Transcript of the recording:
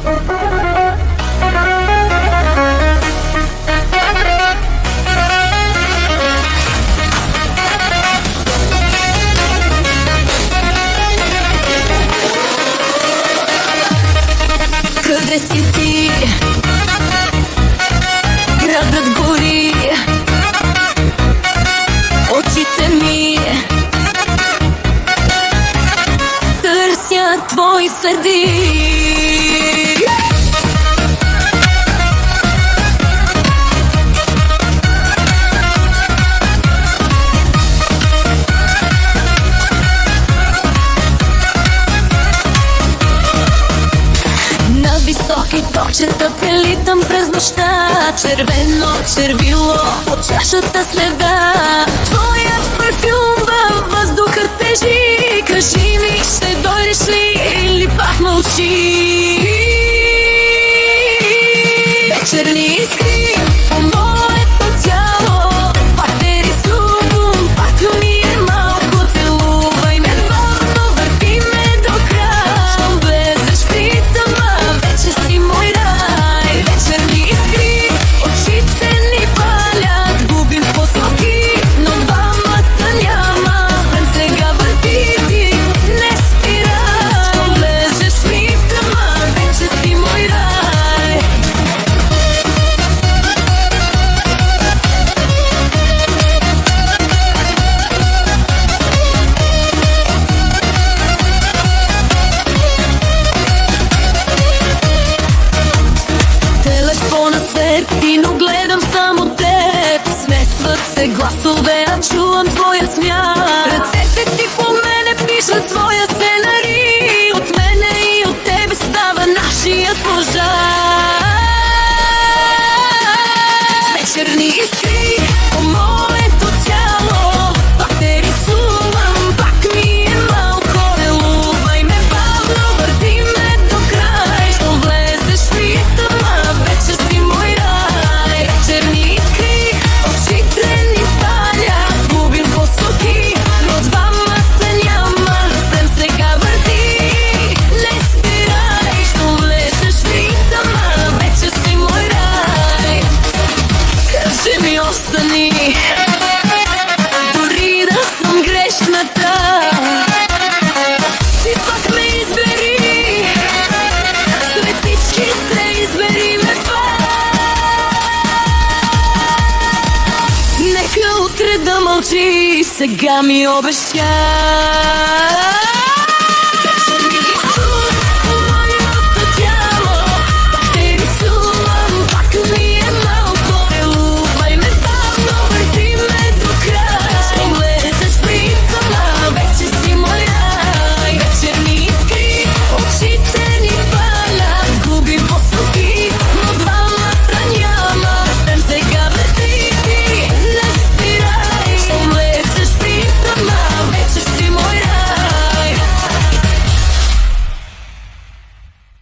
Къде си ти? Градът гори, очите ми търсят твои следи. Високи точета прелитам през нощта, червено червило от чашата следа. Твоят парфюм във въздуха тежи. Кажи ми, ще дойдеш ли или пак мълчи? Вечерни искри по моето тяло, пак те рисувам, пак ми е малко. Целувай ме бавно, върти ме до края. Щом влезеш в ритъма, вече си мой рай. Вечерни искри, очите ни палят, губим посоки, но двамата няма. Спрем сега, върти ти, не спирай. Щом влезеш в ритъма, вече си мой рай. Телефона свети, но гледам само теб. Смесват се гласове, а чувам твоя смях. Ръцете ти по мене пишат своя сценарий. От мене и от тебе става нашият пожар. Вечерни искри по моето тяло, пак те рисувам, пак ми е малко. Целувай ме бавно, върти ме до край. Щом влезеш в ритъма, вече си мой рай. Вечерни искри, очите ни палят, губим посоки, но двамата няма. Спрем сега, върти, не спирай. Щом влезеш в ритъма, вече си мой рай. Кажи ми, остани, дори да съм грешната. Ти пак ме избери, сред всичките избери ме пак. Нека утре да мълчи, сега ми обещай.